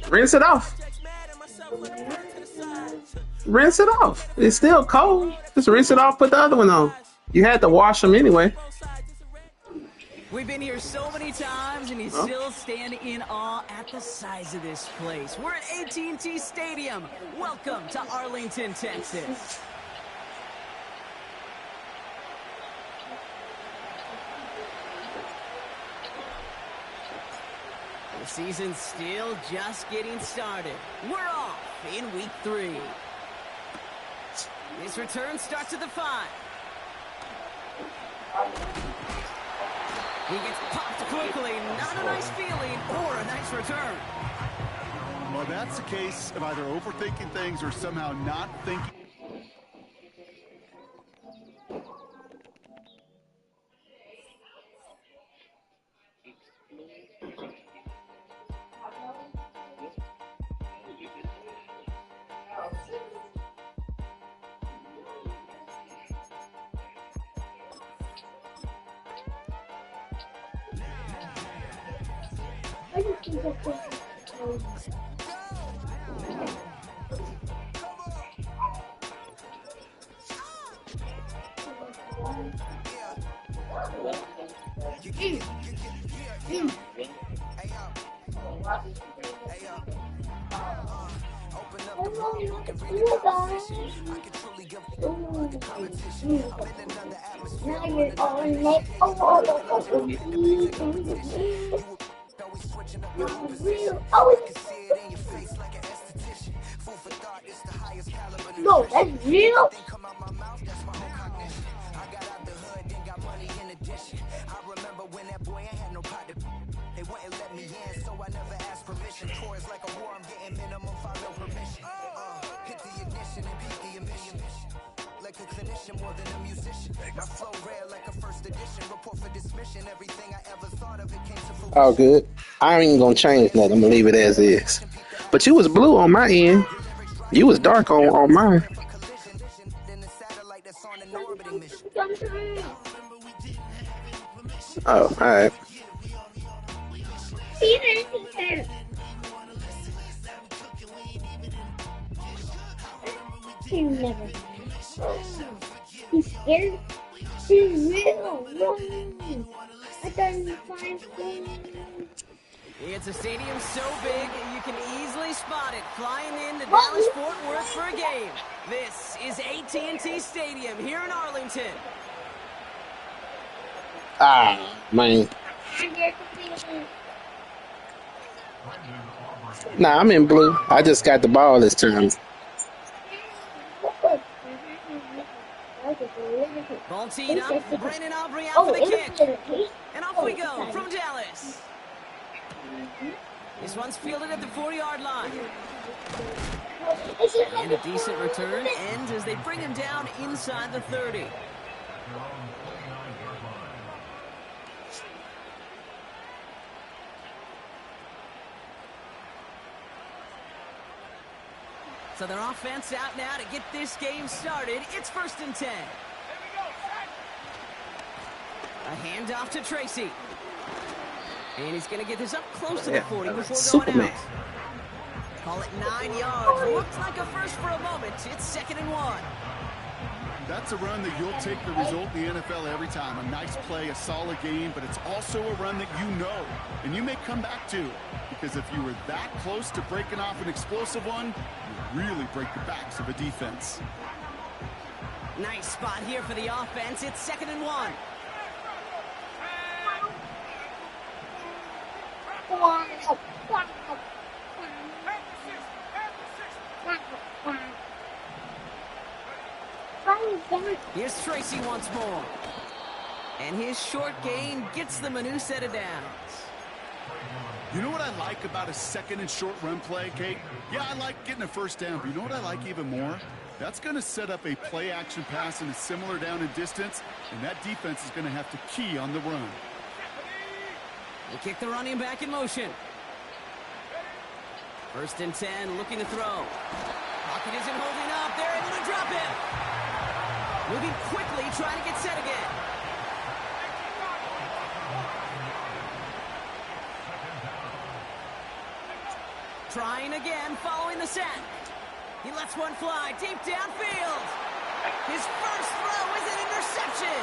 Rinse it off. Rinse it off. It's still cold. Just rinse it off, put the other one on. You had to wash them anyway. We've been here so many times, and you still stand in awe at the size of this place. We're at AT&T Stadium. Welcome to Arlington, Texas. The season's still just getting started. We're off in week 3. This return starts at the 5. He gets popped quickly. Not a nice feeling or a nice return. Well, that's a case of either overthinking things or somehow not thinking. No, that's real. All good. I ain't gonna change nothing. I'm gonna leave it as is. But you was blue on my end. You was dark on mine. Oh, all right. He never. He's scared. He's real. Run. I done 5 games. It's a stadium so big you can easily spot it flying into Dallas-Fort Worth for a game. This is AT&T Stadium here in Arlington. Ah, man. Nah, I'm in blue. I just got the ball this time. Ball teed up. Brandon Aubrey out for the kick. And off we go from Dallas. This one's fielded at the 40-yard line. And a decent return ends as they bring him down inside the 30. So their offense out now to get this game started. It's 1st and 10. A handoff to Tracy. And he's going to get this up close to the 40 before Superman. going out. Call it 9 yards. Looks like a first for a moment. It's 2nd and 1. That's a run that you'll take the result in the NFL every time. A nice play, a solid game, but it's also a run that you know and you may come back to. Because if you were that close to breaking off an explosive one, you really break the backs of a defense. Nice spot here for the offense. It's 2nd and 1. Here's Tracy once more. And his short gain gets them a new set of downs. You know what I like about a 2nd and short run play, Kate? Yeah, I like getting a first down, but you know what I like even more? That's going to set up a play action pass in a similar down and distance, and that defense is going to have to key on the run. They kick the running back in motion. 1st and 10, looking to throw. Pocket isn't holding up. They're able to drop him. Moving quickly, trying to get set again. trying again following the sack. He lets one fly deep downfield. His first throw is an interception.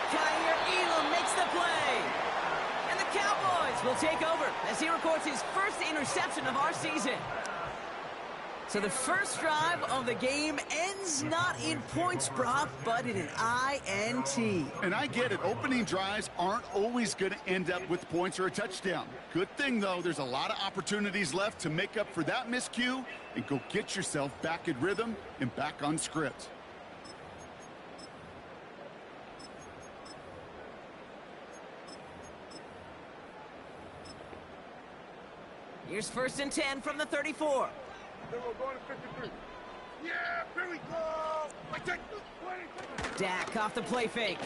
Kyer Elam makes the play. And the Cowboys will take over as he records his first interception of our season. So the first drive of the game ends not in points, Brock, but in an INT. And I get it. Opening drives aren't always going to end up with points or a touchdown. Good thing, though, there's a lot of opportunities left to make up for that miscue and go get yourself back in rhythm and back on script. Here's 1st and 10 from the 34. Then we're going to 53. Yeah, here we go. Dak off the play fake.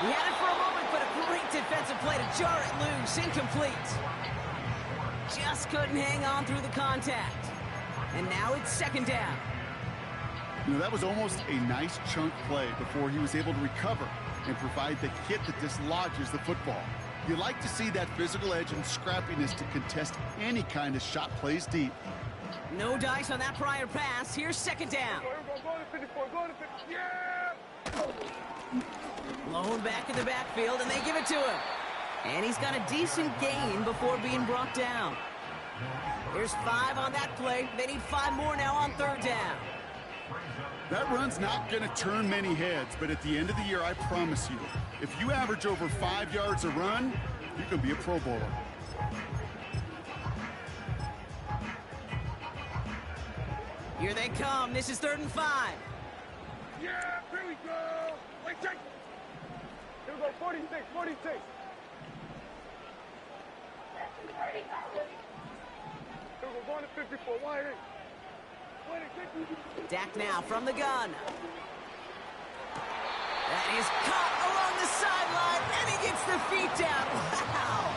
He had it for a moment, but a great defensive play to jar it loose. Incomplete. Just couldn't hang on through the contact. And now it's 2nd down. You know, that was almost a nice chunk play before he was able to recover and provide the hit that dislodges the football. You like to see that physical edge and scrappiness to contest any kind of shot plays deep. No dice on that prior pass. Here's 2nd down. Go to 54. Go to 50. Yeah. Blown back in the backfield, and they give it to him. And he's got a decent gain before being brought down. There's 5 on that play. They need 5 more now on 3rd down. That run's not going to turn many heads, but at the end of the year, I promise you, if you average over 5 yards a run, you can be a Pro Bowler. Here they come. This is 3rd and 5. Yeah, here we go. Wait, check. Here we go, 46, 46. Here we go, going to 54. Wide eight. Dak now from the gun. That is caught along the sideline, and he gets the feet down. Wow!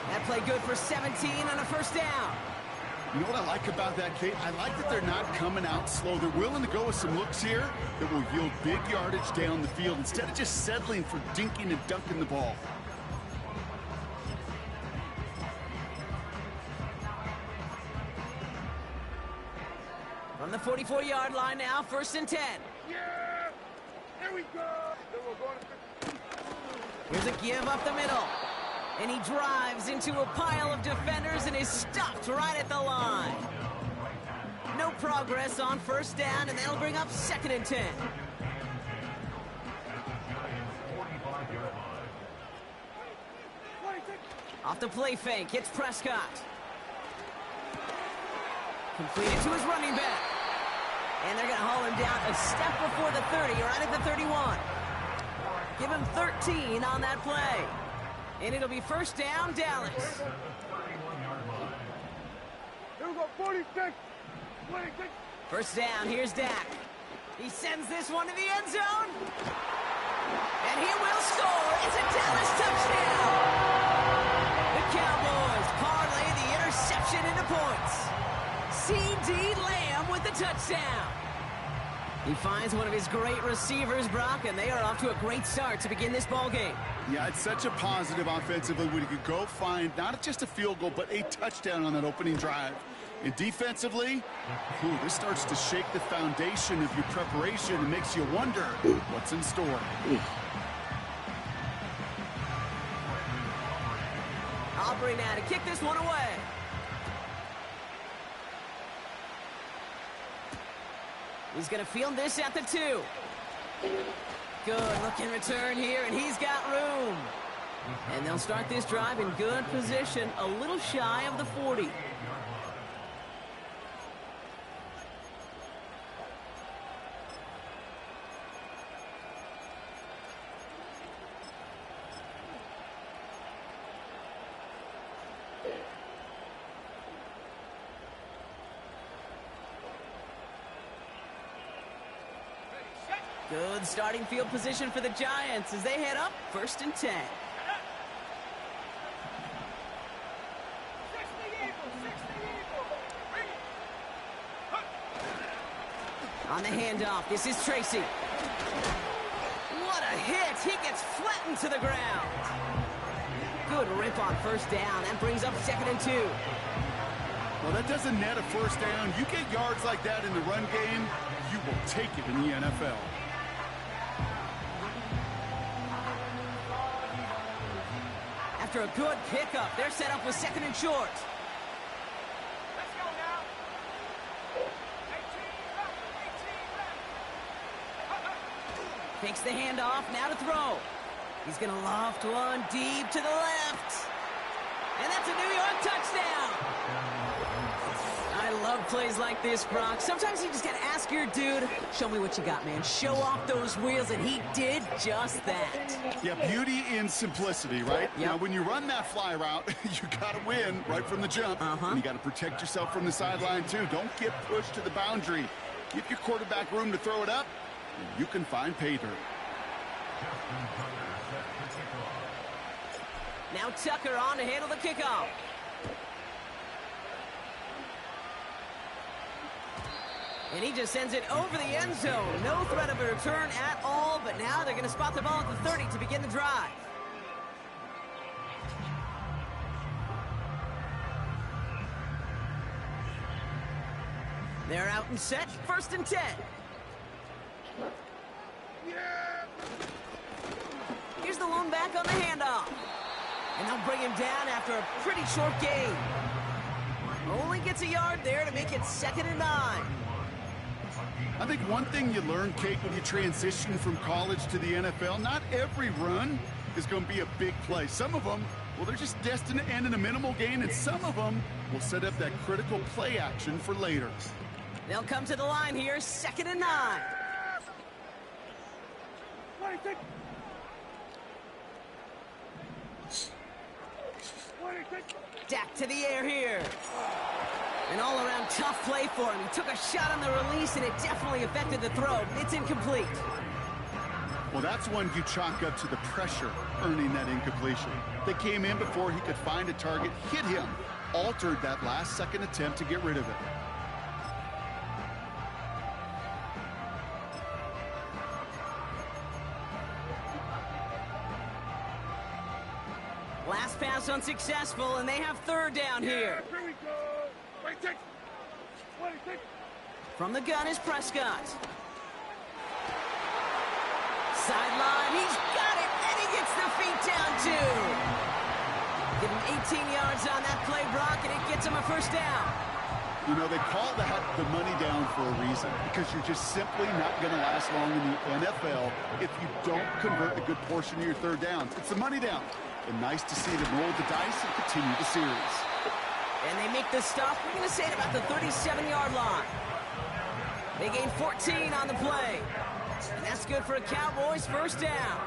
That play good for 17 on a 1st down. You know what I like about that, Kate? I like that they're not coming out slow. They're willing to go with some looks here that will yield big yardage down the field instead of just settling for dinking and dunking the ball. From the 44-yard line now, 1st and 10. Yeah, here we go. Then we're going to 50. Here's a give up the middle. And he drives into a pile of defenders and is stopped right at the line. No progress on 1st down, and that'll bring up 2nd and 10. Off the play fake, hits Prescott. Completed to his running back. And they're going to haul him down a step before the 30, right at the 31. Give him 13 on that play. And it'll be 1st down, Dallas. Here we go, 46. 26. 1st down, here's Dak. He sends this one to the end zone. And he will score. It's a Dallas touchdown. The Cowboys parlay the interception into points. C.D. Lamb with the touchdown. He finds one of his great receivers, Brock, and they are off to a great start to begin this ball game. Yeah, it's such a positive offensively when you could go find not just a field goal, but a touchdown on that opening drive. And defensively, this starts to shake the foundation of your preparation and makes you wonder what's in store. Aubrey now to kick this one away. He's going to field this at the 2. Good looking return here, and he's got room. And they'll start this drive in good position, a little shy of the 40. Good starting field position for the Giants as they head up 1st and 10. On the handoff, this is Tracy. What a hit! He gets flattened to the ground. Good rip on first down. That brings up 2nd and 2. Well, that doesn't net a first down. You get yards like that in the run game, you will take it in the NFL. After a good pickup, they're set up with 2nd and short. Let's go now. 18 left. Takes the handoff, now to throw. He's going to loft one deep to the left. And that's a New York touchdown. I love plays like this, Brock. Sometimes you just got to ask your dude, show me what you got, man. Show off those wheels, and he did just that. Yeah, beauty in simplicity, right? Yep. Now, when you run that fly route, you got to win right from the jump. And you got to protect yourself from the sideline, too. Don't get pushed to the boundary. Give your quarterback room to throw it up, and you can find pay dirt. Now Tucker on to handle the kickoff. And he just sends it over the end zone. No threat of a return at all, but now they're going to spot the ball at the 30 to begin the drive. They're out and set, 1st and 10. Here's the lone back on the handoff. And they'll bring him down after a pretty short gain. Only gets a yard there to make it 2nd and 9. I think one thing you learn, Kate, when you transition from college to the NFL, not every run is going to be a big play. Some of them, well, they're just destined to end in a minimal gain, and some of them will set up that critical play action for later. They'll come to the line here, 2nd and 9. 26. 26. Dak to the air here. An all-around tough play for him. He took a shot on the release, and it definitely affected the throw. It's incomplete. Well, that's one you chalk up to the pressure earning that incompletion. They came in before he could find a target, hit him, altered that last-second attempt to get rid of it. Last pass unsuccessful, and they have 3rd down here. Here we go. 26. 26. From the gun is Prescott. Sideline, he's got it, and he gets the feet down too. Give him 18 yards on that play, Brock, and it gets him a 1st down. You know, they call that the money down for a reason, because you're just simply not going to last long in the NFL if you don't convert a good portion of your 3rd downs. It's the money down. And nice to see them roll the dice and continue the series. And they make the stop, we're going to say, at about the 37-yard line. They gain 14 on the play. And that's good for a Cowboys 1st down.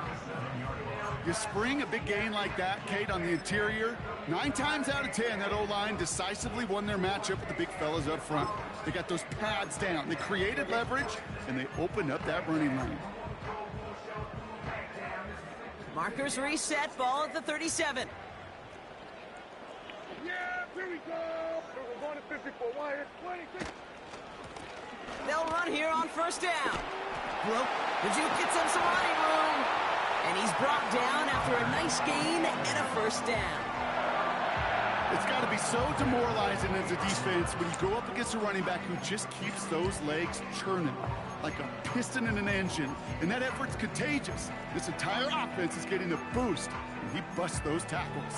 You spring a big gain like that, Kate, on the interior, 9 times out of 10, that O-line decisively won their matchup with the big fellas up front. They got those pads down. They created leverage, and they opened up that running lane. Markers reset, ball at the 37. Yeah, here we go. We're going to 54. Wire. 26. They'll run here on 1st down. Broke. The Duke gets him some running room. And he's brought down after a nice gain and a 1st down. It's got to be so demoralizing as a defense when you go up against a running back who just keeps those legs churning like a piston in an engine. And that effort's contagious. This entire offense is getting a boost, and he busts those tackles.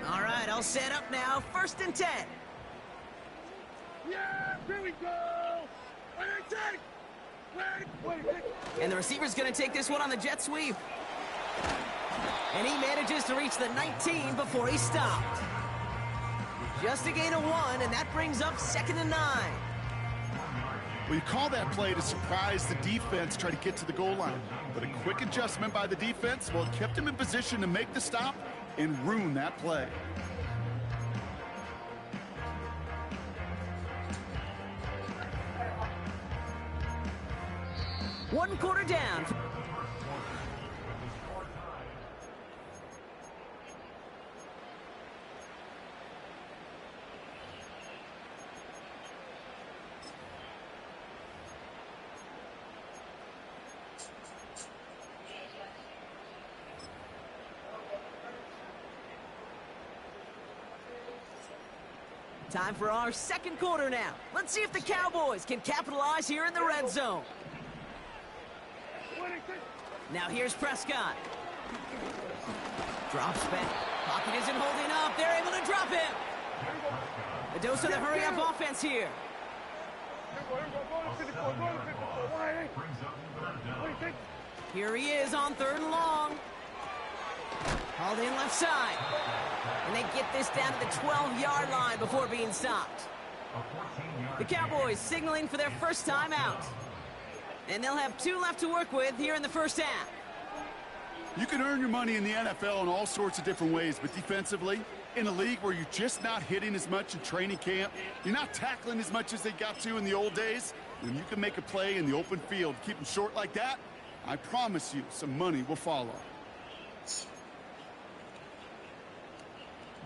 All right, I'll set up now. 1st and 10. Yeah, here we go. 26. 26. And the receiver's going to take this one on the jet sweep. And he manages to reach the 19 before he stopped. Just a gain of 1, and that brings up 2nd and 9. Well, you call that play to surprise the defense, try to get to the goal line. But a quick adjustment by the defense, well, it kept him in position to make the stop and ruin that play. One quarter down. Time for our second quarter now. Let's see if the Cowboys can capitalize here in the red zone. Now here's Prescott. Drops back. Pocket isn't holding up. They're able to drop him. A dose of the hurry-up offense here. Here he is on 3rd and long. Hauled in left side. And they get this down to the 12-yard line before being stopped. The Cowboys signaling for their first time out. And they'll have 2 left to work with here in the first half. You can earn your money in the NFL in all sorts of different ways, but defensively, in a league where you're just not hitting as much in training camp, you're not tackling as much as they got to in the old days, when you can make a play in the open field, keep them short like that, I promise you some money will follow.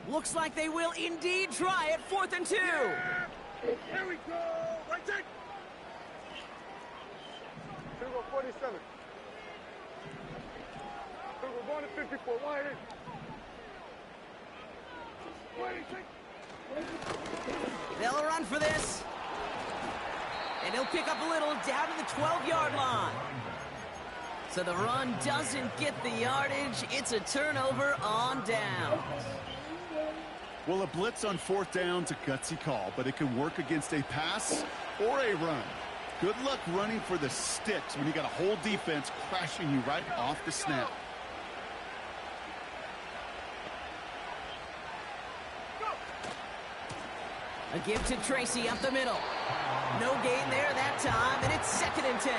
Looks like they will indeed try it. 4th and 2. Here we go. Right there. Here we go, 47. Here we go, going to 54. Wide in. They'll run for this. And he'll pick up a little down to the 12-yard line. So the run doesn't get the yardage. It's a turnover on down. Well, a blitz on 4th down's a gutsy call, but it can work against a pass or a run. Good luck running for the sticks when you got a whole defense crashing you right off the snap. A give to Tracy up the middle. No gain there that time, and it's 2nd and 10.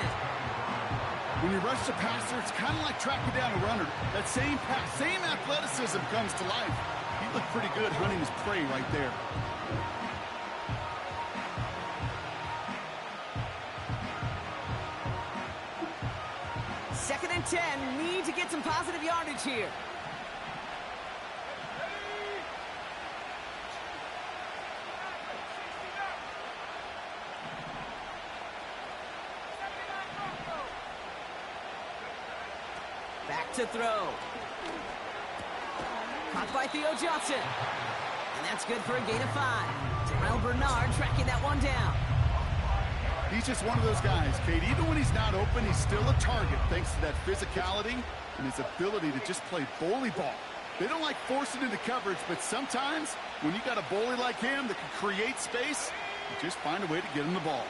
When you rush the passer, it's kind of like tracking down a runner. That same pass, same athleticism comes to life. He looked pretty good hunting his prey right there. Second and 10. Need to get some positive yardage here. Back to throw. Caught by Theo Johnson. And that's good for a gain of 5. Terrell Bernard tracking that one down. He's just one of those guys, Kate. Even when he's not open, he's still a target thanks to that physicality and his ability to just play bully ball. They don't like forcing into coverage, but sometimes when you got a bully like him that can create space, you just find a way to get him the ball.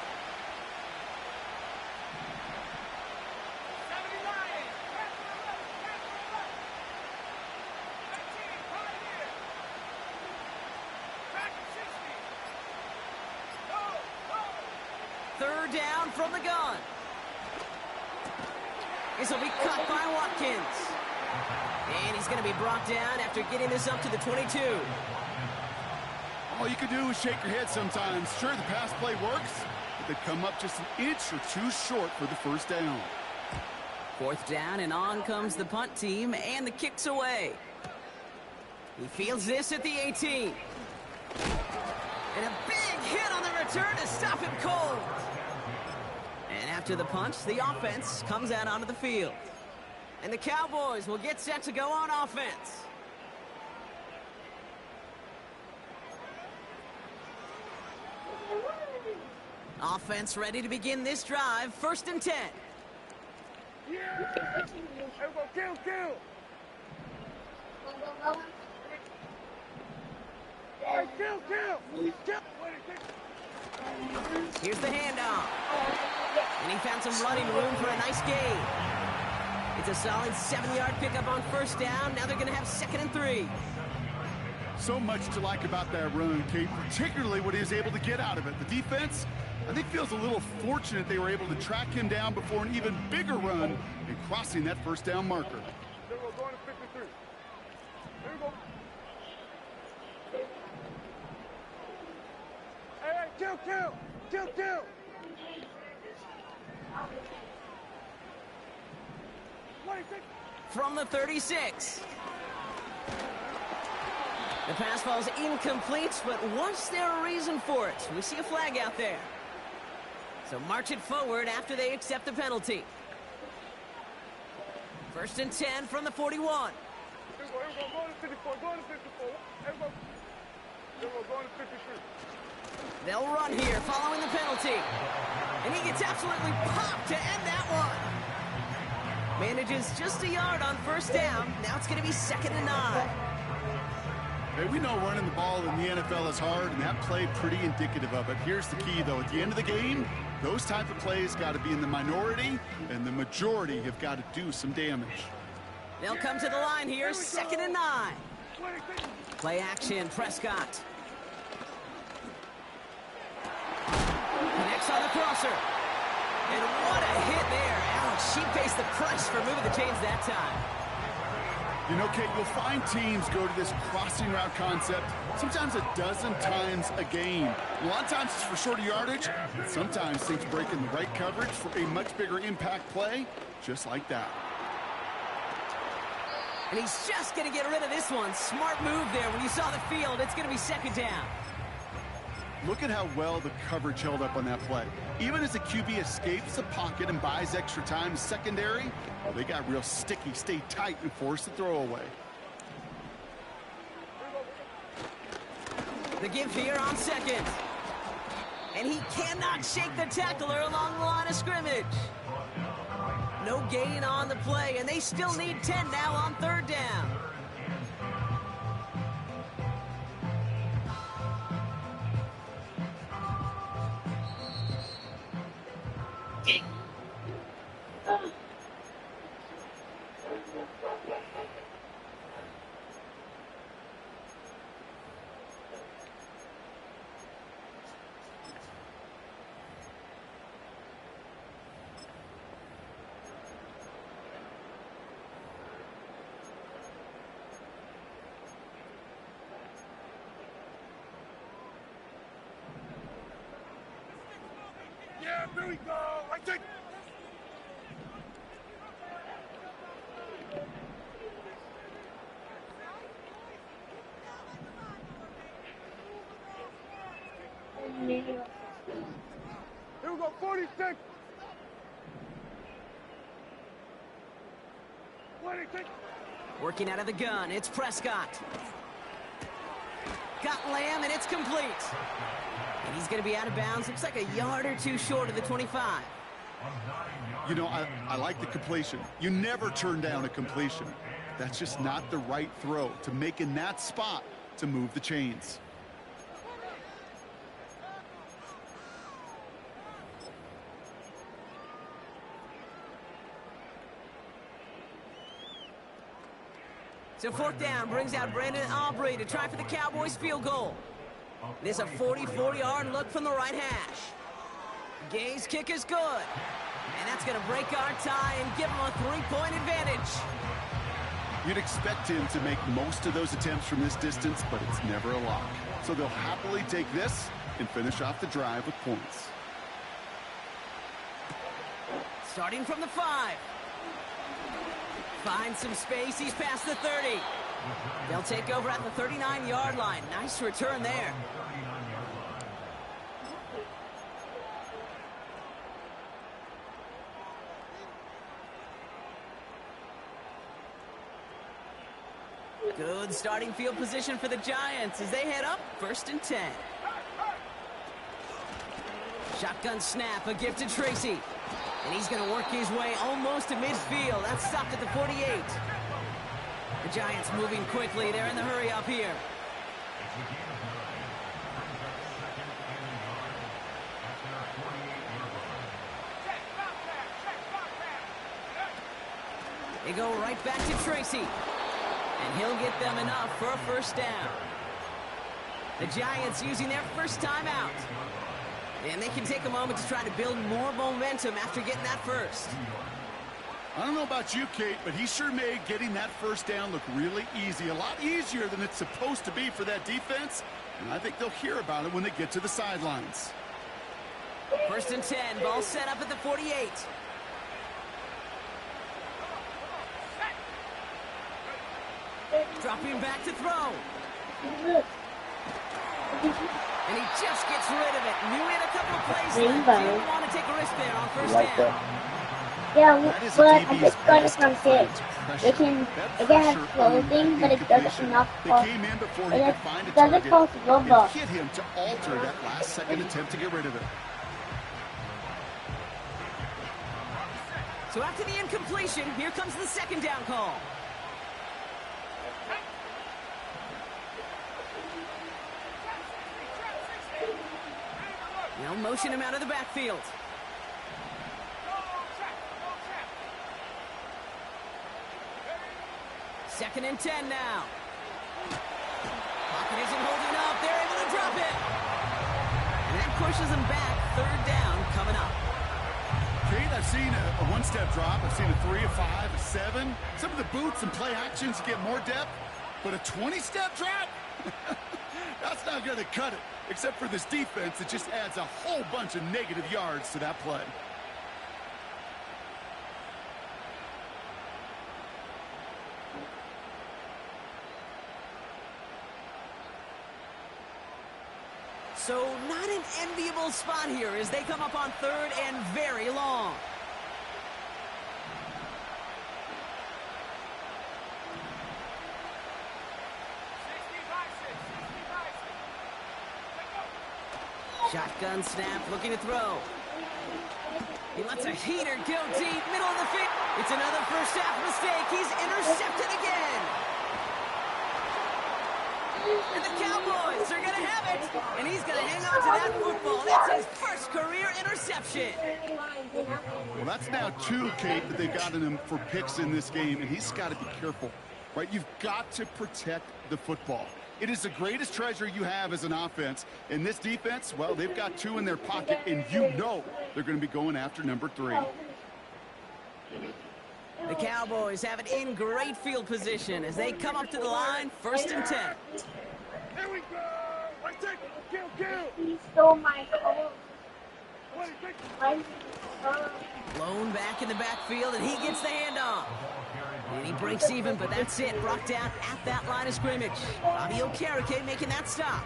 Third down from the gun. This will be cut by Watkins. And he's going to be brought down after getting this up to the 22. All you can do is shake your head sometimes. Sure, the pass play works, but they come up just an inch or two short for the first down. 4th down, and on comes the punt team, and the kick's away. He fields this at the 18. And a big hit on the return to stop him cold. And after the punch, the offense comes out onto the field. And the Cowboys will get set to go on offense. Offense ready to begin this drive. 1st and 10. Yeah! Everybody kill! Hey, kill! Here's the handoff. And he found some running room for a nice gain. It's a solid 7-yard pickup on 1st down. Now they're going to have 2nd and 3. So much to like about that run, Kate, particularly what he was able to get out of it. The defense, I think, feels a little fortunate they were able to track him down before an even bigger run and crossing that 1st down marker. There we go, going to 53. There we go. Hey, kill! From the 36. The pass falls incomplete, but was there a reason for it? We see a flag out there. So march it forward after they accept the penalty. 1st and 10 from the 41. Here we go, going to 54, going to 54. Here we go, going They'll run here following the penalty. And he gets absolutely popped to end that one. Manages just a yard on first down. Now it's going to be 2nd and 9. Hey, we know running the ball in the NFL is hard, and that play pretty indicative of it. Here's the key, though. At the end of the game, those type of plays got to be in the minority, and the majority have got to do some damage. They'll come to the line here, 2nd and 9. Play action, Prescott. Connects on the crosser. And what a hit there. Ouch, she faced the price for moving the chains that time. You know, Kate, you'll find teams go to this crossing route concept sometimes a dozen times a game. A lot of times it's for shorter yardage, but sometimes things break in the right coverage for a much bigger impact play, just like that. And he's just going to get rid of this one. Smart move there. When you saw the field, it's going to be 2nd down. Look at how well the coverage held up on that play. Even as the QB escapes the pocket and buys extra time secondary, well, they got real sticky, stay tight, and force the throw away. The give here on 2nd. And he cannot shake the tackler along the line of scrimmage. No gain on the play, and they still need 10 now on 3rd down. Yeah, here we go. I take. Here we go, 46. 26. Working out of the gun, it's Prescott. Got Lamb, and it's complete. And he's going to be out of bounds. Looks like a yard or two short of the 25. You know, I like the completion. You never turn down a completion. That's just not the right throw to make in that spot to move the chains. So 4th down brings out Brandon Aubrey to try for the Cowboys field goal. This is a 40-yard look from the right hash. Gay's kick is good. And that's going to break our tie and give him a 3-point advantage. You'd expect him to make most of those attempts from this distance, but it's never a lock. So they'll happily take this and finish off the drive with points. Starting from the 5. Finds some space. He's past the 30. They'll take over at the 39-yard line. Nice return there. Good starting field position for the Giants as they head up 1st and 10. Shotgun snap, a gift to Tracy. And he's going to work his way almost to midfield. That's stopped at the 48. The Giants moving quickly. They're in the hurry up here. They go right back to Tracy. And he'll get them enough for a 1st down. The Giants using their first timeout. And they can take a moment to try to build more momentum after getting that first. I don't know about you, Kate, but he sure made getting that 1st down look really easy. A lot easier than it's supposed to be for that defense. And I think they'll hear about it when they get to the sidelines. 1st and 10, ball set up at the 48. Dropping back to throw. And he just gets rid of it. Knew he had a couple of plays left. Didn't want to take a risk there on 1st down. Yeah, That is a but I DB's just got it best from defense, kids. pressure. It can That have pressure earned clothing, but that it doesn't incompletion. enough They for came in before he it could find a doesn't target cost and Robux. hit him to alter that last-second attempt to get rid of it. So after the incompletion, here comes the second down call. They'll motion him out of the backfield. Second and 10 now. Pocket isn't holding up. They're able to drop it. And that pushes them back. Third down coming up. Kate, I've seen a one-step drop. I've seen a 3, a 5, a 7. Some of the boots and play actions get more depth, but a 20-step drop? That's not going to cut it, except for this defense that just adds a whole bunch of negative yards to that play. So not an enviable spot here as they come up on third and very long. Shotgun snap, looking to throw. He lets a heater go deep, middle of the field. It's another first half mistake. He's intercepted again. And the Cowboys are going to have it. And he's going to hang on to that football. That's his first career interception. Well, that's now 2, Kate, that they've gotten him for picks in this game, and he's got to be careful, right? You've got to protect the football. It is the greatest treasure you have as an offense. And this defense, well, they've got 2 in their pocket, and you know they're going to be going after number 3. The Cowboys have it in great field position as they come up to the line, first and 10. Here we go. Let's take it. Kill. He stole my car. Blown back in the backfield, and he gets the handoff. And he breaks even, but that's it. Brought down at that line of scrimmage. Bobby Okereke making that stop.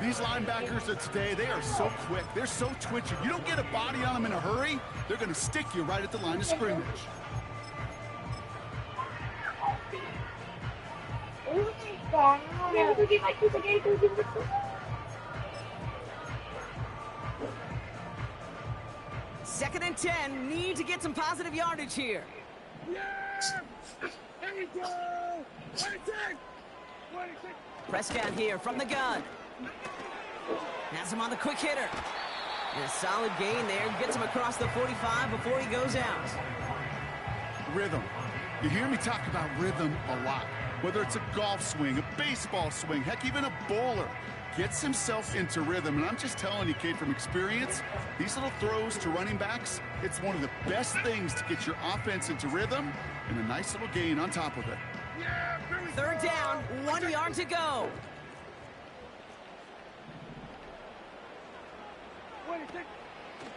These linebackers of today, they are so quick. They're so twitchy. You don't get a body on them in a hurry, they're going to stick you right at the line of scrimmage. Second and 10, need to get some positive yardage here. Yeah! Here we go! 26! Prescott here from the gun. Has him on the quick hitter. And a solid gain there. Gets him across the 45 before he goes out. Rhythm. You hear me talk about rhythm a lot. Whether it's a golf swing, a baseball swing, heck, even a bowler gets himself into rhythm. And I'm just telling you, Kate, from experience, these little throws to running backs, it's one of the best things to get your offense into rhythm and a nice little gain on top of it. Third down, 1 yard to go.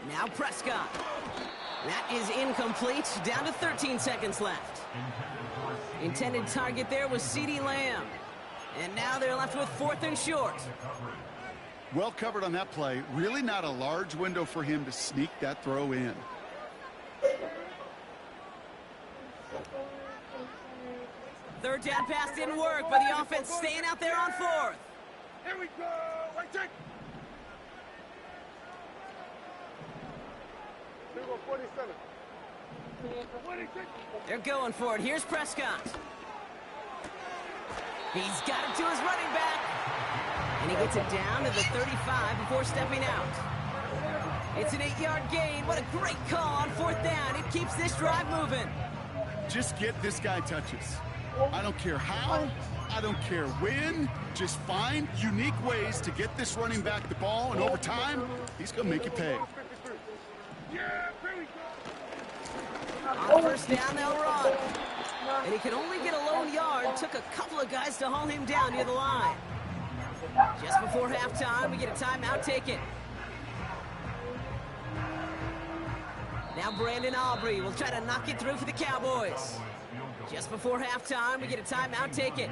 Now Prescott. That is incomplete. Down to 13 seconds left. Intended target there was CeeDee Lamb. And now they're left with 4th and short. Well covered on that play. Really not a large window for him to sneak that throw in. Third down pass didn't work, but the offense staying out there on 4th. Here we go! Let's take it! 47. They're going for it. Here's Prescott. He's got it to his running back. And he gets it down to the 35 before stepping out. It's an 8-yard gain. What a great call on 4th down. It keeps this drive moving. Just get this guy touches. I don't care how, I don't care when. Just find unique ways to get this running back the ball, and over time, he's going to make you pay. Yeah, here we go! On first down, they'll run. And he could only get a lone yard. Took a couple of guys to haul him down near the line. Just before halftime, we get a timeout taken. Now Brandon Aubrey will try to knock it through for the Cowboys. Just before halftime, we get a timeout taken.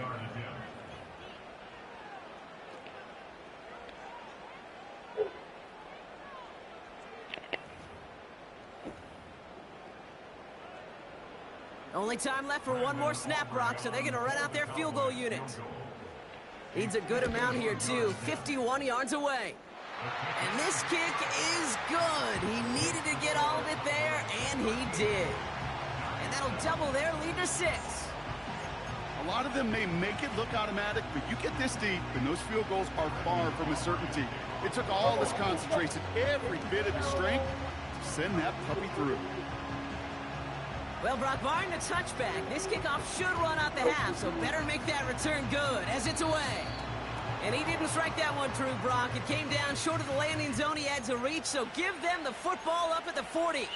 Only time left for one more snap, Brock, so they're going to run out their field goal unit. Needs a good amount here, too. 51 yards away. And this kick is good. He needed to get all of it there, and he did. And that'll double their lead to 6. A lot of them may make it look automatic, but you get this deep, and those field goals are far from a certainty. It took all his concentration, every bit of his strength, to send that puppy through. Well, Brock, barring the touchback, this kickoff should run out the half, so better make that return good as it's away. And he didn't strike that one true, Brock. It came down short of the landing zone he had to reach, so give them the football up at the 40.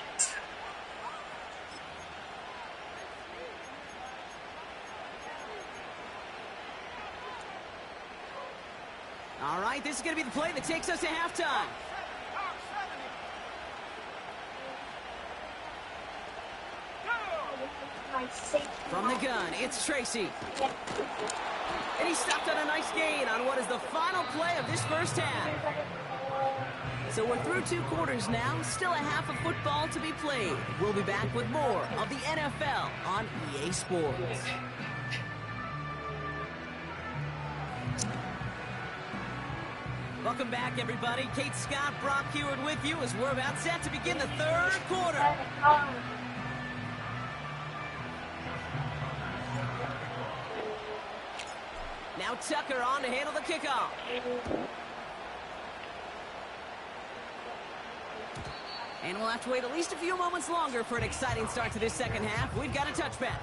All right, this is going to be the play that takes us to halftime. From the gun, it's Tracy. And he stopped on a nice gain on what is the final play of this first half. So we're through 2 quarters now, still a half of football to be played. We'll be back with more of the NFL on EA Sports. Welcome back, everybody. Kate Scott, Brock Heward with you as we're about set to begin the 3rd quarter. Now Tucker on to handle the kickoff. And we'll have to wait at least a few moments longer for an exciting start to this second half. We've got a touchback.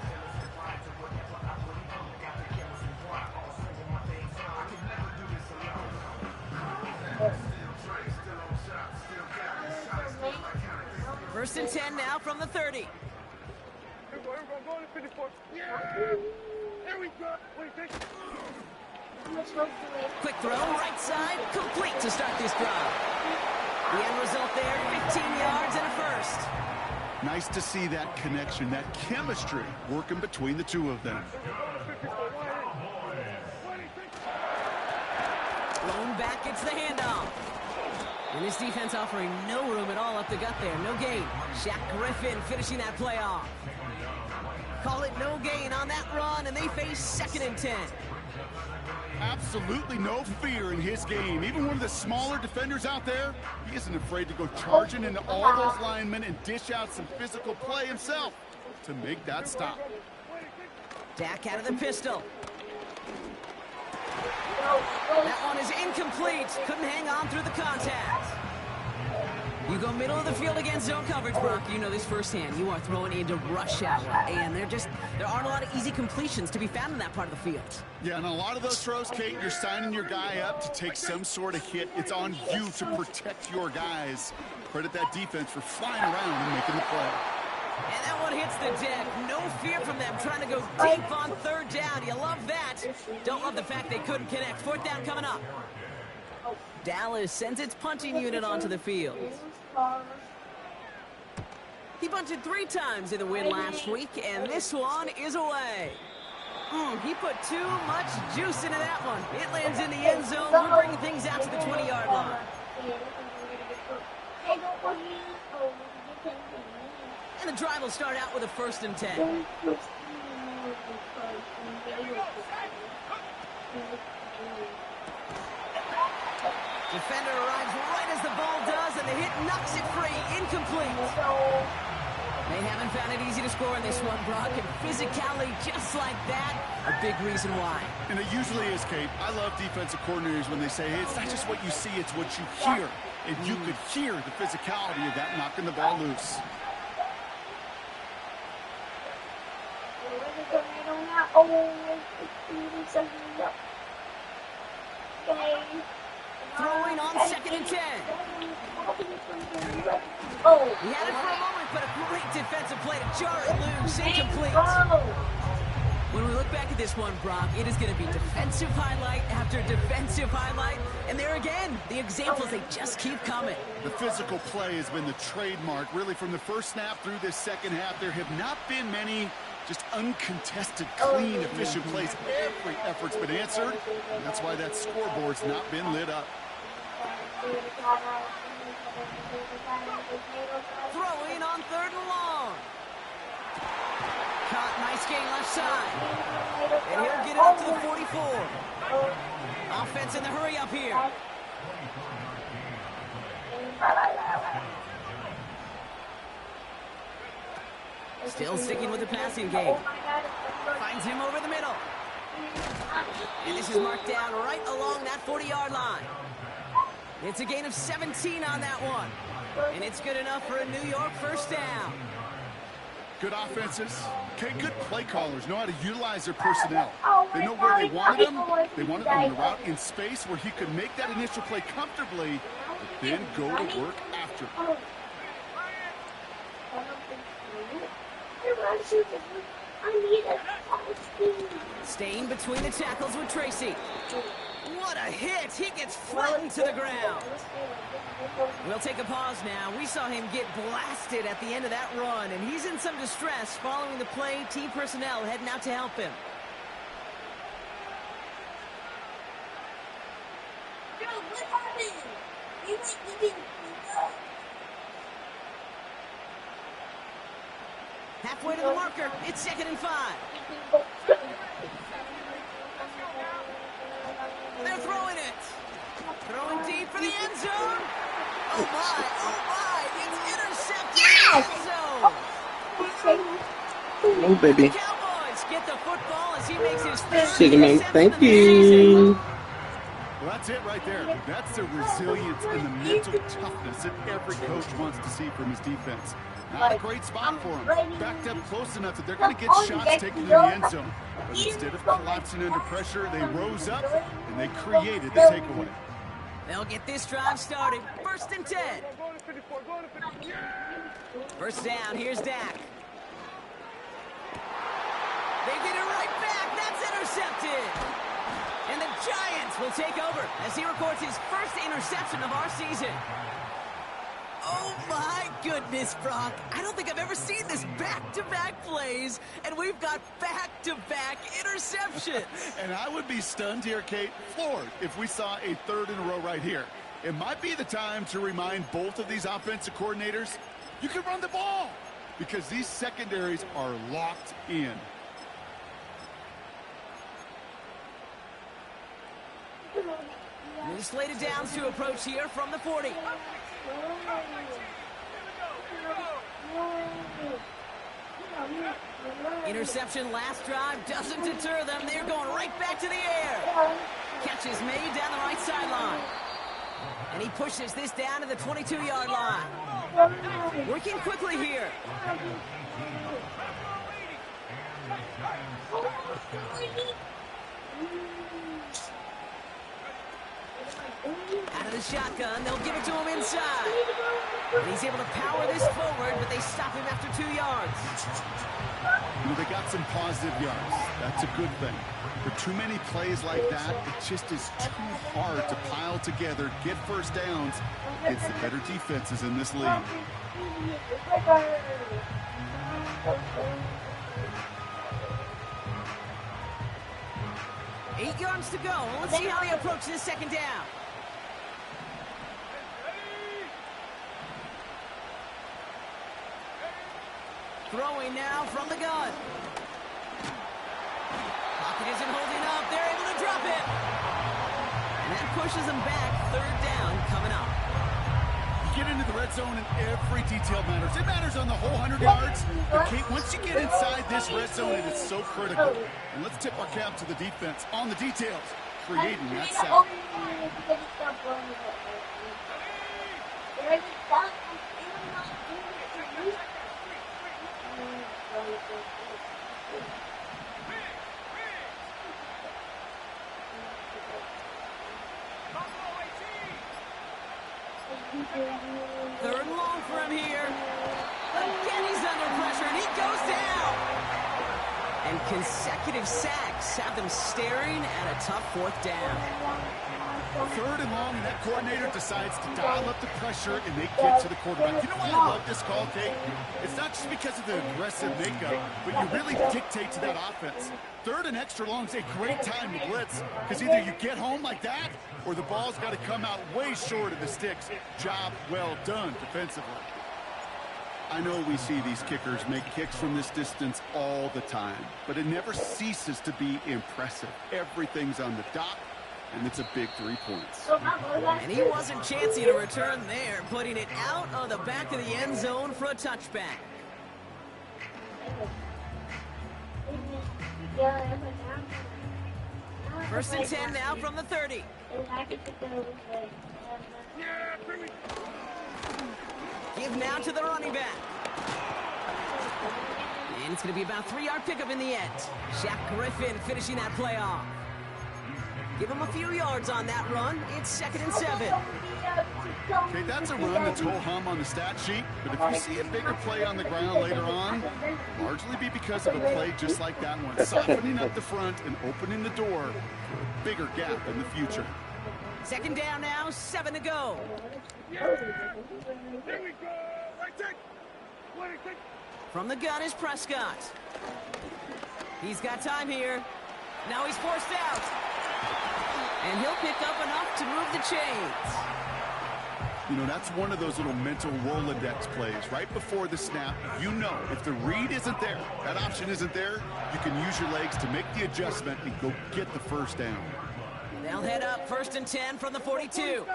First and 10 now from the 30. Here we go, go to 54. Yeah! There we go. Quick throw, right side, complete to start this drive. The end result there, 15 yards and a first. Nice to see that connection, that chemistry working between the two of them. Blown back, it's the handoff. And this defense offering no room at all up the gut there. No gain. Shaq Griffin finishing that play off. Call it no gain on that run, and they face 2nd and 10. Absolutely no fear in his game. Even one of the smaller defenders out there, he isn't afraid to go charging into all those linemen and dish out some physical play himself to make that stop. Dak out of the pistol. That one is incomplete. Couldn't hang on through the contact. You go middle of the field against zone coverage, Brock. You know this firsthand. You are throwing into rush hour, and there aren't a lot of easy completions to be found in that part of the field. Yeah, and a lot of those throws, Kate, you're signing your guy up to take some sort of hit. It's on you to protect your guys. Credit that defense for flying around and making the play. And that one hits the deck. No fear from them trying to go deep on 3rd down. You love that. Don't love the fact they couldn't connect. 4th down coming up. Dallas sends its punting unit onto the field. He punted 3 times in the win last week, and this one is away. He put too much juice into that one. It lands in the end zone. We'll bring things out to the 20-yard line. And the drive will start out with a 1st and 10. Defender arrives right as the ball does, and the hit knocks it free. Incomplete. They haven't found it easy to score in this one, Brock, and physicality just like that, a big reason why. And it usually is, Kate. I love defensive coordinators when they say, hey, it's not just what you see, it's what you hear. And you could hear the physicality of that knocking the ball loose. Throwing on 2nd and 10. He had it for a moment, but a great defensive play to jar it loose. Incomplete. When we look back at this one, Brock, it is going to be defensive highlight after defensive highlight. And there again, the examples, they just keep coming. The physical play has been the trademark. Really, from the first snap through this second half, there have not been many just uncontested, clean, efficient plays. Every effort's been answered, and that's why that scoreboard's not been lit up. Throwing on 3rd and long. caught. Nice gain left side. And he'll get it up to the 44. Offense in the hurry up here. Still sticking with the passing game. Finds him over the middle. And this is marked down right along that 40-yard line. It's a gain of 17 on that one. And it's good enough for a New York first down. Good offenses. Okay, good play callers know how to utilize their personnel. They know where they wanted them. They wanted them to route in space where he could make that initial play comfortably, but then go to work after. Staying between the tackles with Tracy. What a hit! He gets flattened to the ground. We'll take a pause now. We saw him get blasted at the end of that run, and he's in some distress following the play. Team personnel heading out to help him. What happened? You weren't even. Halfway to the marker. It's 2nd and 5. They're throwing it. Throwing deep for the end zone. Oh my, it's intercepted in the end zone. Oh, baby. Cowboys get the football as he makes his first See you, man. interception Thank of the season. you. Well, that's it right there. That's the resilience and the mental toughness that every coach wants to see from his defense. Not a great spot for him. Backed up close enough that they're going to get shots taken in the end zone. But instead of collapsing under pressure, they rose up and they created the takeaway. They'll get this drive started. 1st and 10. First down, here's Dak. They get it right back. That's intercepted. And the Giants will take over as he records his first interception of our season. Oh my goodness, Brock. I don't think I've ever seen this back-to-back plays, and we've got back-to-back interceptions. And I would be stunned here, Kate, floored, if we saw a 3rd in a row right here. It might be the time to remind both of these offensive coordinators, you can run the ball, because these secondaries are locked in. New slated downs to approach here from the 40. Interception last drive doesn't deter them. They're going right back to the air. Catch is made down the right sideline. And he pushes this down to the 22-yard line. Working quickly here. Out of the shotgun, they'll give it to him inside. And he's able to power this forward, but they stop him after 2 yards. You know, they got some positive yards. That's a good thing. For too many plays like that, it just is too hard to pile together, get first downs against the better defenses in this league. Eight yards to go. Let's see how they approach this 2nd down. Throwing now from the gun. Pocket isn't holding up. They're able to drop it. And that pushes them back. 3rd down coming up. Get into the red zone and every detail matters. It matters on the whole 100 yards. But Kate, once you get inside this red zone, it is so critical. And let's tip our cap to the defense on the details, creating that sack. Third and long for him here. Again, he's under pressure, and he goes down. And consecutive sacks have them staring at a tough 4th down. 3rd and long, and that coordinator decides to dial up the pressure, and they get to the quarterback. You know why I love this call, Kate? It's not just because of the aggressive makeup, but you really dictate to that offense. 3rd and extra long is a great time to blitz, because either you get home like that, or the ball's got to come out way short of the sticks. Job well done defensively. I know we see these kickers make kicks from this distance all the time, but it never ceases to be impressive. Everything's on the dot, and it's a big 3 points. And he wasn't chancing to return there, putting it out of the back of the end zone for a touchback. First and 10 now from the 30. Give now to the running back. And it's going to be about a 3-yard pickup in the end. Shaq Griffin finishing that play off. Give him a few yards on that run. It's 2nd and 7. Okay, that's a run that's ho-hum on the stat sheet, but if you see a bigger play on the ground later on, largely be because of a play just like that one, softening up the front and opening the door for a bigger gap in the future. 2nd down now, 7 to go. Here we go. Right take. 26. From the gun is Prescott. He's got time here. Now he's forced out. And he'll pick up enough to move the chains. You know, that's one of those little mental Rolodex plays. Right before the snap, you know if the read isn't there, that option isn't there, you can use your legs to make the adjustment and go get the first down. They'll head up 1st and 10 from the 42.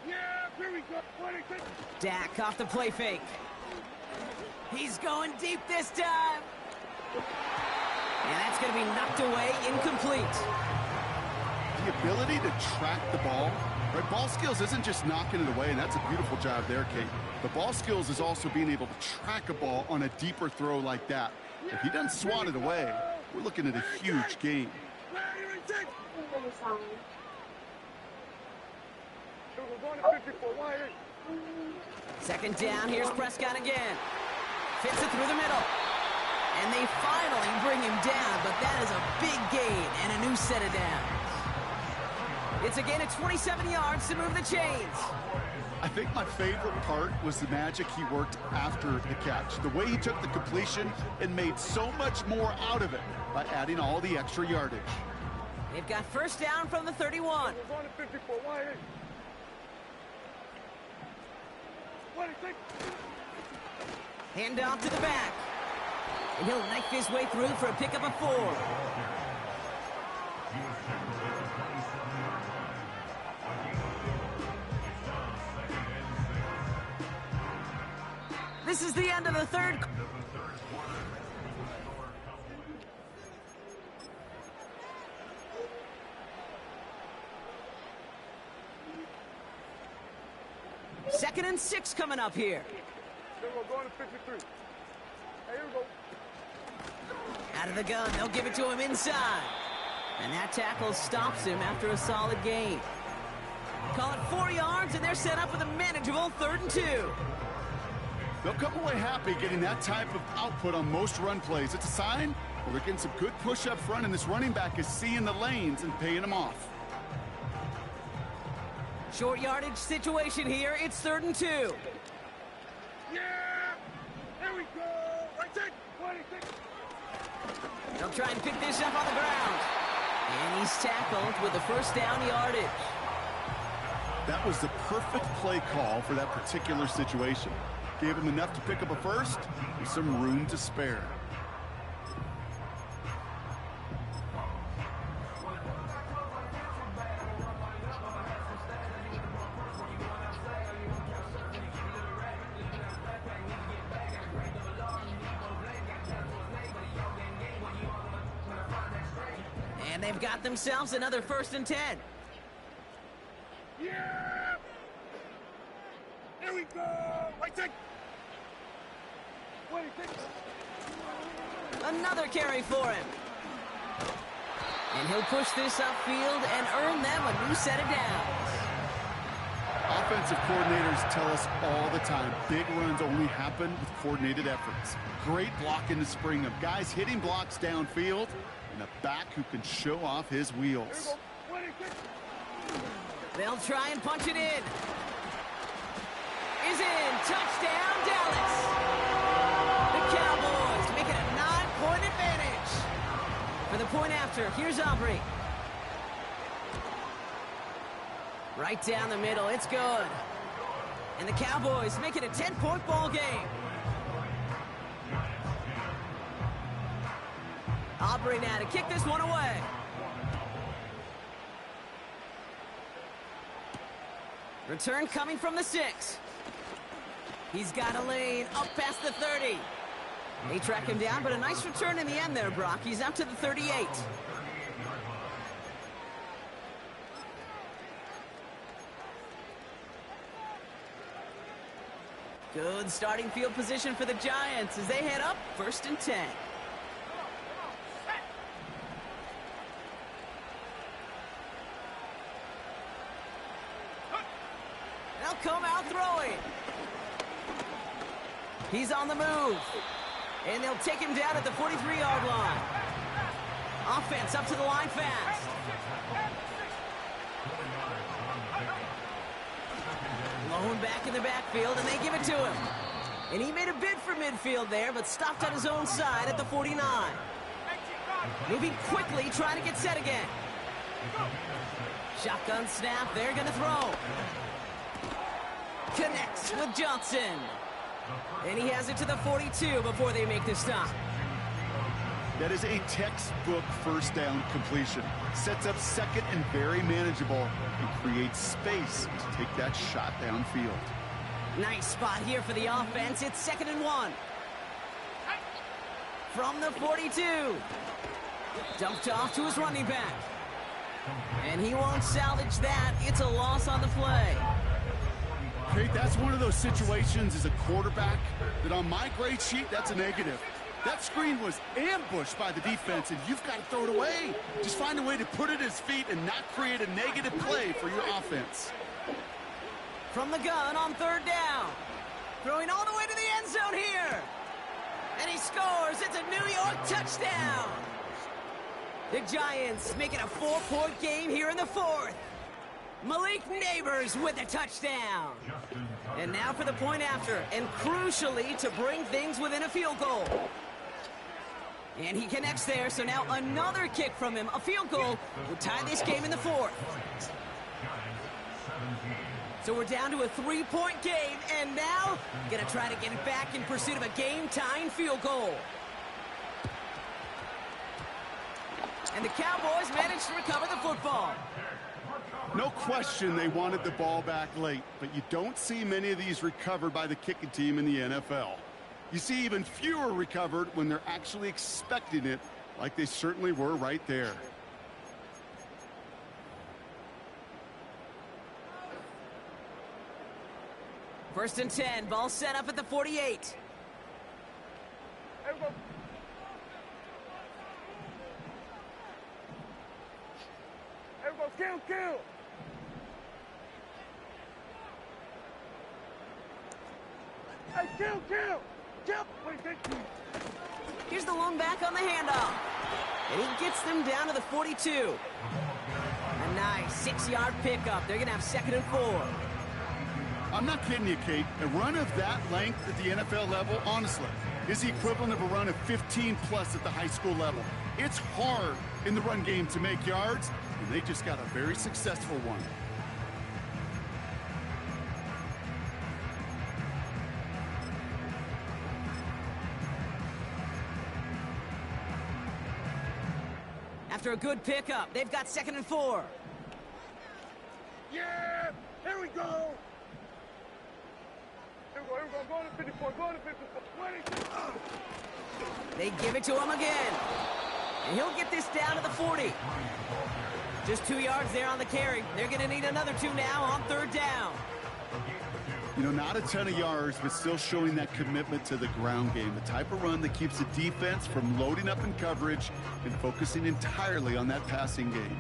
Yeah, here we go. 26. Dak off the play fake. He's going deep this time. And that's going to be knocked away, incomplete. The ability to track the ball, right? Ball skills isn't just knocking it away, and that's a beautiful job there, Kate. The ball skills is also being able to track a ball on a deeper throw like that. If he doesn't swat it away, we're looking at a huge gain. We're going to 54. 2nd down, here's Prescott again. Fits it through the middle. And they finally bring him down, but that is a big gain and a new set of downs. It's a gain of 27 yards to move the chains. I think my favorite part was the magic he worked after the catch. The way he took the completion and made so much more out of it by adding all the extra yardage. They've got 1st down from the 31. We're going to 54. 26. Hand off to the back. And he'll knife his way through for a pickup of 4. This is the end of the 3rd. Second and 6 coming up here. Then we're going to 53. Hey, here we go. Out of the gun, they'll give it to him inside. And that tackle stops him after a solid gain. Call it 4 yards, and they're set up with a manageable 3rd and 2. They'll come away happy getting that type of output on most run plays. It's a sign well, they're getting some good push up front, and this running back is seeing the lanes and paying them off. Short yardage situation here. It's 3rd and 2. Yeah! Here we go! Right take! 26. They'll try and pick this up on the ground. And he's tackled with the 1st down yardage. That was the perfect play call for that particular situation. Gave him enough to pick up a 1st with some room to spare. And they've got themselves another 1st and 10. Yeah! Here we go! Right take! 26. Another carry for him. And he'll push this upfield and earn them a new set of downs. Offensive coordinators tell us all the time, big runs only happen with coordinated efforts. Great block in the spring of guys hitting blocks downfield and a back who can show off his wheels. They'll try and punch it in. Is in. Touchdown, Dallas. The Cowboys make it a 9-point advantage. For the point after, here's Aubrey. Right down the middle, it's good. And the Cowboys make it a 10-point ball game. Aubrey now to kick this one away. Return coming from the 6. He's got a lane up past the 30. They track him down, but a nice return in the end there, Brock. He's up to the 38. Good starting field position for the Giants as they head up 1st and 10. They'll come out throwing. He's on the move. And they'll take him down at the 43-yard line. Offense up to the line fast. Lone back in the backfield, and they give it to him. And he made a bid for midfield there, but stopped on his own side at the 49. Moving quickly, trying to get set again. Shotgun snap, they're going to throw. Connects with Johnson. And he has it to the 42 before they make the stop. That is a textbook first down completion. Sets up second and very manageable and creates space to take that shot downfield. Nice spot here for the offense. It's 2nd and 1. From the 42. Dumped off to his running back. And he won't salvage that. It's a loss on the play. Okay, that's one of those situations as a quarterback that on my grade sheet, that's a negative. That screen was ambushed by the defense, and you've got to throw it away. Just find a way to put it at his feet and not create a negative play for your offense. From the gun on 3rd down. Throwing all the way to the end zone here. And he scores. It's a New York touchdown. The Giants make it a 4-point game here in the 4th. Malik Neighbors with a touchdown. And now for the point after, and crucially to bring things within a field goal. And he connects there, so now another kick from him. A field goal will tie this game in the 4th. So we're down to a 3-point game, and now gonna try to get it back in pursuit of a game-tying field goal. And the Cowboys managed to recover the football. No question they wanted the ball back late, but you don't see many of these recovered by the kicking team in the NFL. You see even fewer recovered when they're actually expecting it, like they certainly were right there. First and 10, ball set up at the 48. There we go. There we go. Kill. Hey, kill. Wait, thank you. Here's the lone back on the handoff. And he gets them down to the 42. A nice 6-yard pickup. They're going to have 2nd and 4. I'm not kidding you, Kate. A run of that length at the NFL level, honestly, is the equivalent of a run of 15-plus at the high school level. It's hard in the run game to make yards, and they just got a very successful one. After a good pickup, they've got 2nd and 4. Yeah! Here we go! Go to 54, go to 54. They give it to him again. And he'll get this down to the 40. Just 2 yards there on the carry. They're going to need another 2 now on 3rd down. You know, not a ton of yards, but still showing that commitment to the ground game. The type of run that keeps the defense from loading up in coverage and focusing entirely on that passing game.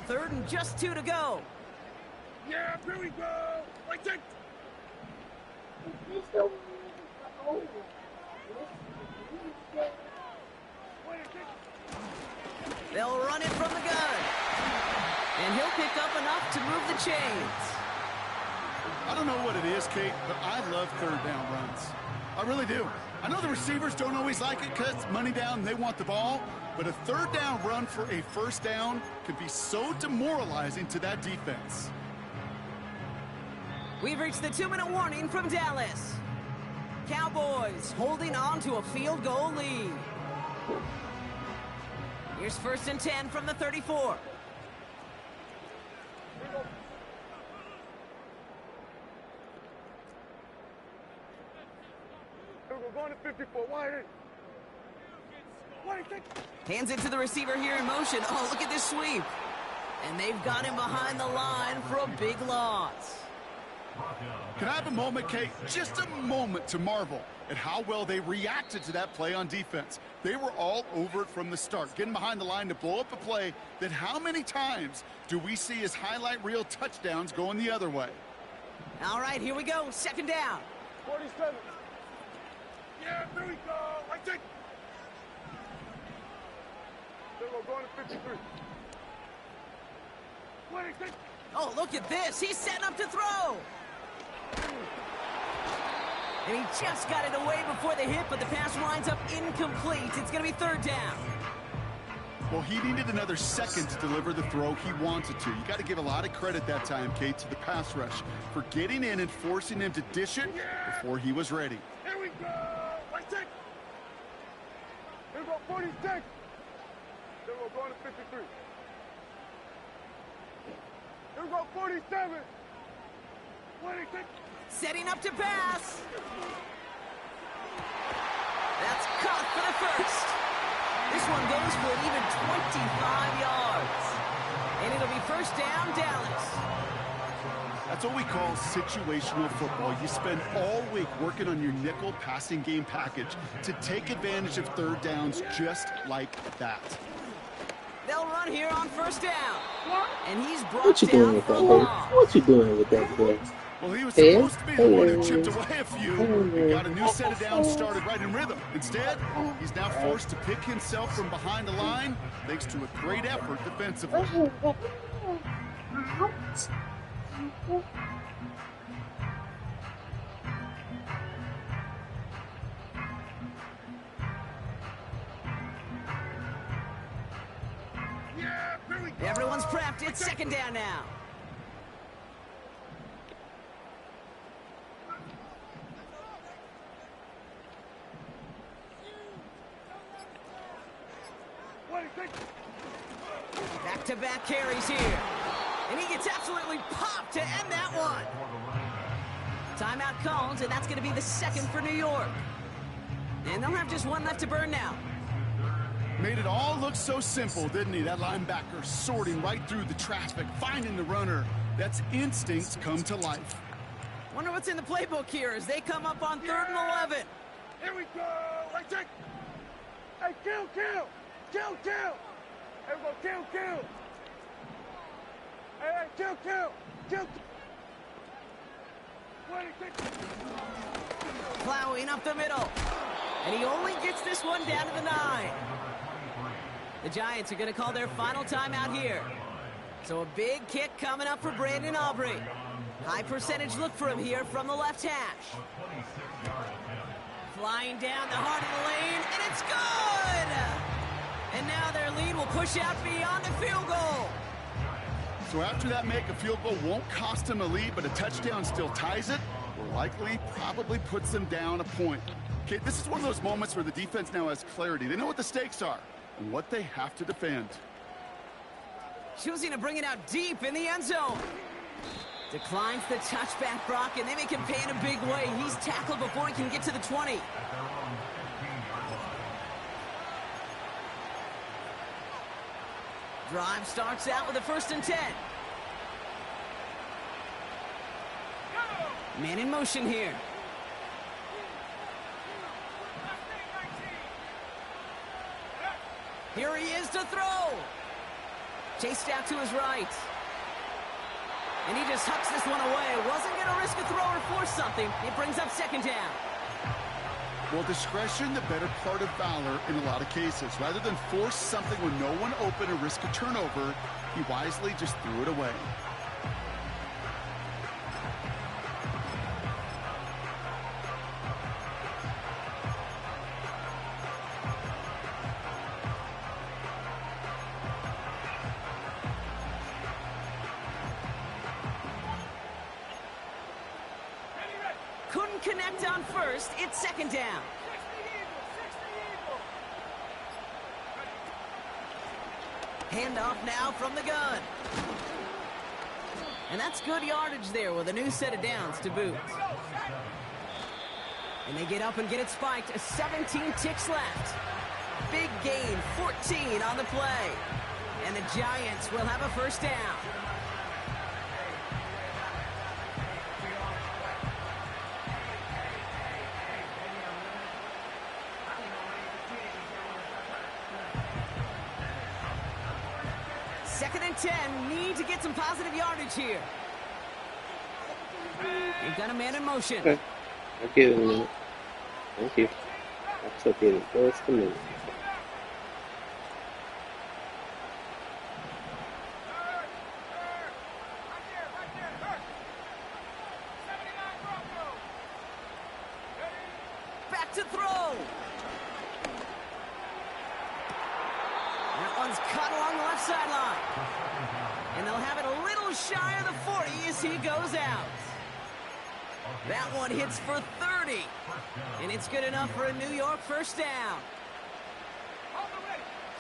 Third and just 2 to go. Yeah, here we go! Like that! They'll run it from the gun. And he'll pick up enough to move the chains. I don't don't know what it is, Kate, but I love third down runs. I really do. I know the receivers don't always like it because it's money down and they want the ball, but a third down run for a first down can be so demoralizing to that defense. We've reached the 2-minute warning from Dallas. Cowboys holding on to a field goal lead. Here's 1st and 10 from the 34. We're going to 54. Hands it to the receiver here in motion. Oh, look at this sweep. And they've got him behind the line for a big loss. Can I have a moment, Kate? Just a moment to marvel at how well they reacted to that play on defense. They were all over it from the start, getting behind the line to blow up a play that how many times do we see as highlight reel touchdowns going the other way? All right, here we go. 2nd down. 47. Yeah, here we go. I take. Then we're going to 53. 26. Oh, look at this. He's setting up to throw. And he just got it away before the hit, but the pass winds up incomplete. It's going to be 3rd down. Well, he needed another second to deliver the throw he wanted to. You got to give a lot of credit that time, Kate, to the pass rush for getting in and forcing him to dish it before he was ready. Here we go. I take. Here we go, 46. Then we're going to 53. Here we go, 47. 26. Setting up to pass. That's caught for the 1st. This one goes for an even 25 yards. And it'll be 1st down, Dallas. That's what we call situational football. You spend all week working on your nickel passing game package to take advantage of third downs just like that. They'll run here on 1st down. And he's brought What you doing down with for that, a boy? loss. What you doing with that, boy? Well, he was supposed to be the one who chipped away a few and got a new set of downs started right in rhythm. Instead, he's now forced to pick himself from behind the line thanks to a great effort defensively. Everyone's prepped. It's 2nd down now. Back-to-back carries here. And he gets absolutely popped to end that one. Timeout called, and that's going to be the 2nd for New York. And they'll have just one left to burn now. Made it all look so simple, didn't he? That linebacker sorting right through the traffic, finding the runner. That's instincts come to life. Wonder what's in the playbook here as they come up on 3rd and 11. Here we go. I take. Hey, kill. Hey, we go, kill. Hey, kill. 26. Plowing up the middle. And he only gets this one down to the 9. The Giants are going to call their final timeout here. So a big kick coming up for Brandon Aubrey. High percentage look for him here from the left hash. Flying down the heart of the lane, and it's good! And now their lead will push out beyond the field goal. So after that make, a field goal won't cost them a lead, but a touchdown still ties it, or likely probably puts them down a point. Okay, this is one of those moments where the defense now has clarity. They know what the stakes are and what they have to defend. Choosing to bring it out deep in the end zone. Declines the touchback, Brock, and they make him pay in a big way. He's tackled before he can get to the 20. Drive starts out with a 1st and 10. Man in motion here. Here he is to throw. Chased out to his right. And he just hucks this one away. Wasn't going to risk a throw or force something. It brings up 2nd down. Well, discretion, the better part of valor in a lot of cases. Rather than force something when no one open or risk a turnover, he wisely just threw it away. couldn't connect on first. It's second down. Handoff now from the gun. And that's good yardage there with a new set of downs to boot. And they get up and get it spiked. 17 ticks left. Big gain, 14 on the play. And the Giants will have a first down. Second and 10. Need to get some positive yardage here. They've got a man in motion. Okay. I'll get it in a minute. Thank you. I took it in just a minute. Back to throw. That one's cut along the left sideline. And they'll have it a little shy of the 40 as he goes out. That one hits for 30. And it's good enough for a New York first down.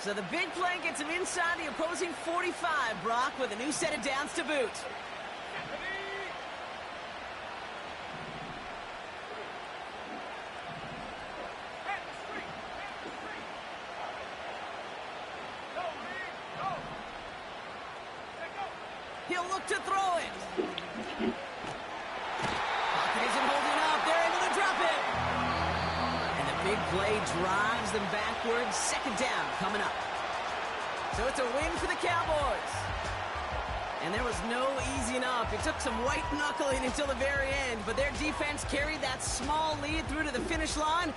So the big play gets him inside the opposing 45, Brock, with a new set of downs to boot. He'll look to throw it. Pocket isn't holding up. They're able to drop it. And the big play drives them backwards. Second down coming up. So it's a win for the Cowboys. And there was no easing up. It took some white knuckling until the very end, but their defense carried that small lead through to the finish line